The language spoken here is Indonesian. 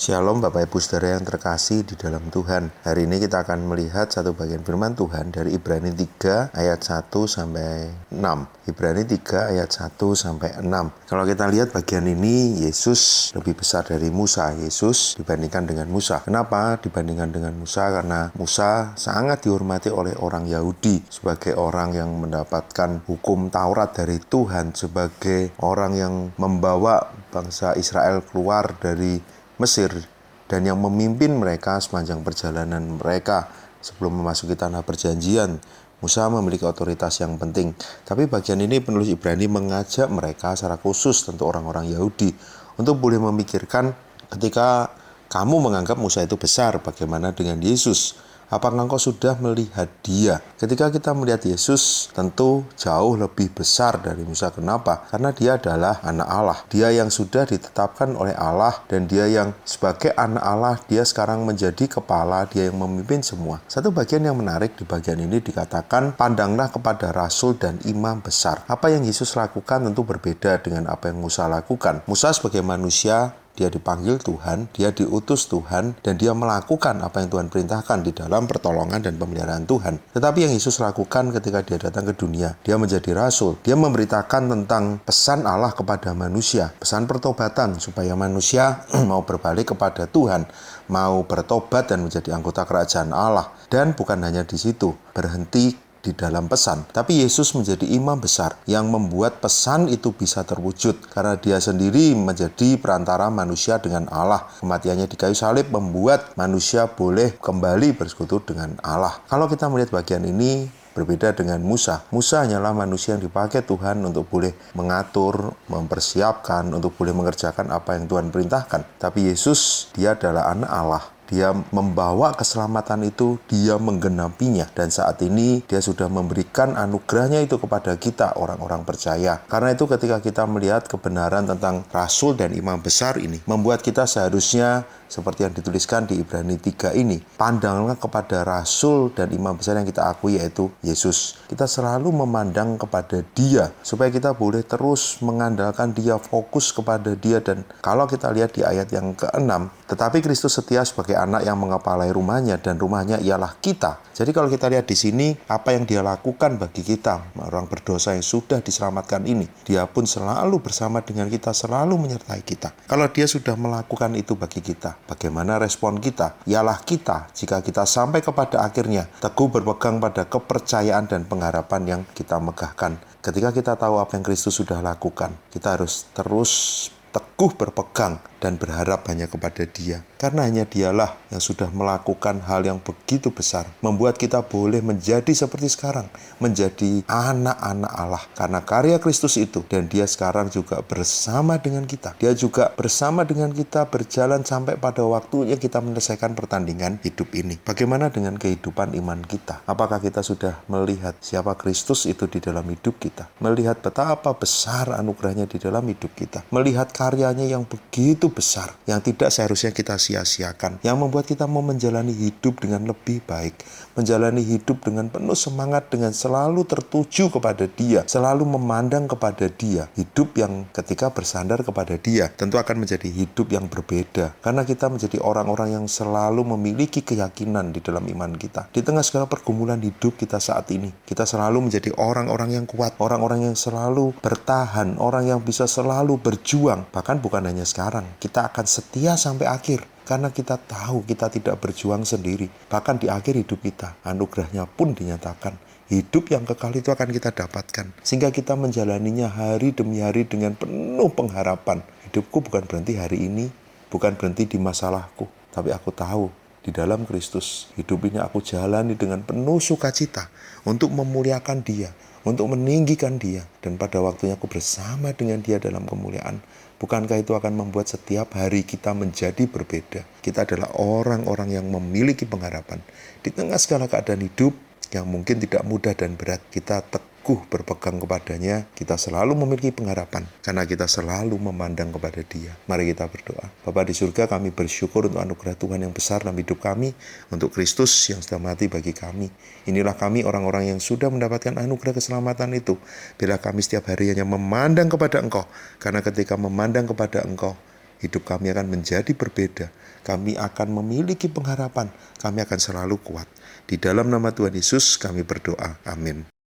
Shalom Bapak Ibu Saudara yang terkasih di dalam Tuhan. Hari ini kita akan melihat satu bagian firman Tuhan dari Ibrani 3 ayat 1 sampai 6. Ibrani 3 ayat 1 sampai 6. Kalau kita lihat bagian ini, Yesus lebih besar dari Musa. Yesus dibandingkan dengan Musa. Kenapa dibandingkan dengan Musa? Karena Musa sangat dihormati oleh orang Yahudi sebagai orang yang mendapatkan hukum Taurat dari Tuhan, sebagai orang yang membawa bangsa Israel keluar dari Mesir dan yang memimpin mereka sepanjang perjalanan mereka sebelum memasuki tanah perjanjian. Musa memiliki otoritas yang penting. Tapi bagian ini penulis Ibrani mengajak mereka secara khusus, tentu orang-orang Yahudi, untuk boleh memikirkan ketika kamu menganggap Musa itu besar, bagaimana dengan Yesus? Apakah engkau sudah melihat dia? Ketika kita melihat Yesus, tentu jauh lebih besar dari Musa. Kenapa? Karena dia adalah anak Allah. Dia yang sudah ditetapkan oleh Allah, dan dia yang sebagai anak Allah, dia sekarang menjadi kepala, dia yang memimpin semua. Satu bagian yang menarik di bagian ini dikatakan, pandanglah kepada rasul dan imam besar. Apa yang Yesus lakukan tentu berbeda dengan apa yang Musa lakukan. Musa sebagai manusia, dia dipanggil Tuhan, dia diutus Tuhan, dan dia melakukan apa yang Tuhan perintahkan di dalam pertolongan dan pemeliharaan Tuhan. Tetapi yang Yesus lakukan ketika dia datang ke dunia, dia menjadi rasul. Dia memberitakan tentang pesan Allah kepada manusia, pesan pertobatan supaya manusia mau berbalik kepada Tuhan, mau bertobat dan menjadi anggota kerajaan Allah. Dan bukan hanya di situ, berhenti di dalam pesan. Tapi Yesus menjadi imam besar yang membuat pesan itu bisa terwujud karena dia sendiri menjadi perantara manusia dengan Allah. Kematiannya di kayu salib membuat manusia boleh kembali bersekutu dengan Allah. Kalau kita melihat bagian ini, berbeda dengan Musa. Musa hanyalah manusia yang dipakai Tuhan untuk boleh mengatur, mempersiapkan, untuk boleh mengerjakan apa yang Tuhan perintahkan. Tapi Yesus, dia adalah anak Allah. Dia membawa keselamatan itu, dia menggenapinya. Dan saat ini dia sudah memberikan anugerahnya itu kepada kita, orang-orang percaya. Karena itu ketika kita melihat kebenaran tentang rasul dan imam besar ini, membuat kita seharusnya seperti yang dituliskan di Ibrani 3 ini, pandanglah kepada rasul dan imam besar yang kita akui, yaitu Yesus. Kita selalu memandang kepada dia, supaya kita boleh terus mengandalkan dia, fokus kepada dia. Dan kalau kita lihat di ayat yang ke-6, tetapi Kristus setia sebagai anak yang mengepalai rumahnya, dan rumahnya ialah kita. Jadi kalau kita lihat di sini, apa yang dia lakukan bagi kita, orang berdosa yang sudah diselamatkan ini, dia pun selalu bersama dengan kita, selalu menyertai kita. Kalau dia sudah melakukan itu bagi kita, bagaimana respon kita? Ialah kita, jika kita sampai kepada akhirnya, teguh berpegang pada kepercayaan dan pengharapan yang kita megahkan. Ketika kita tahu apa yang Kristus sudah lakukan, kita harus terus teguh berpegang dan berharap hanya kepada dia. Karena hanya dialah yang sudah melakukan hal yang begitu besar, membuat kita boleh menjadi seperti sekarang, menjadi anak-anak Allah. Karena karya Kristus itu, dan dia sekarang juga bersama dengan kita. Dia juga bersama dengan kita berjalan sampai pada waktunya kita menyelesaikan pertandingan hidup ini. Bagaimana dengan kehidupan iman kita? Apakah kita sudah melihat siapa Kristus itu di dalam hidup kita? Melihat betapa besar anugerahnya di dalam hidup kita? Melihat karyanya yang begitu besar, yang tidak seharusnya kita sia-siakan, yang membuat kita mau menjalani hidup dengan lebih baik, menjalani hidup dengan penuh semangat, dengan selalu tertuju kepada dia, selalu memandang kepada dia. Hidup yang ketika bersandar kepada dia tentu akan menjadi hidup yang berbeda, karena kita menjadi orang-orang yang selalu memiliki keyakinan di dalam iman kita. Di tengah segala pergumulan hidup kita saat ini, kita selalu menjadi orang-orang yang kuat, orang-orang yang selalu bertahan, orang yang bisa selalu berjuang. Bahkan bukan hanya sekarang, kita akan setia sampai akhir. Karena kita tahu kita tidak berjuang sendiri. Bahkan di akhir hidup kita, anugerahnya pun dinyatakan. Hidup yang kekal itu akan kita dapatkan. Sehingga kita menjalaninya hari demi hari dengan penuh pengharapan. Hidupku bukan berhenti hari ini, bukan berhenti di masalahku. Tapi aku tahu, di dalam Kristus, hidup ini aku jalani dengan penuh sukacita untuk memuliakan dia, untuk meninggikan dia. Dan pada waktunya aku bersama dengan dia dalam kemuliaan. Bukankah itu akan membuat setiap hari kita menjadi berbeda? Kita adalah orang-orang yang memiliki pengharapan. Di tengah segala keadaan hidup yang mungkin tidak mudah dan berat, kita teguh berpegang kepadanya. Kita selalu memiliki pengharapan karena kita selalu memandang kepada dia. Mari kita berdoa. Bapa di surga, kami bersyukur untuk anugerah Tuhan yang besar dalam hidup kami, untuk Kristus yang sudah mati bagi kami. Inilah kami, orang-orang yang sudah mendapatkan anugerah keselamatan itu. Bila kami setiap hari hanya memandang kepada Engkau, karena ketika memandang kepada Engkau, hidup kami akan menjadi berbeda. Kami akan memiliki pengharapan, kami akan selalu kuat. Di dalam nama Tuhan Yesus kami berdoa, amin.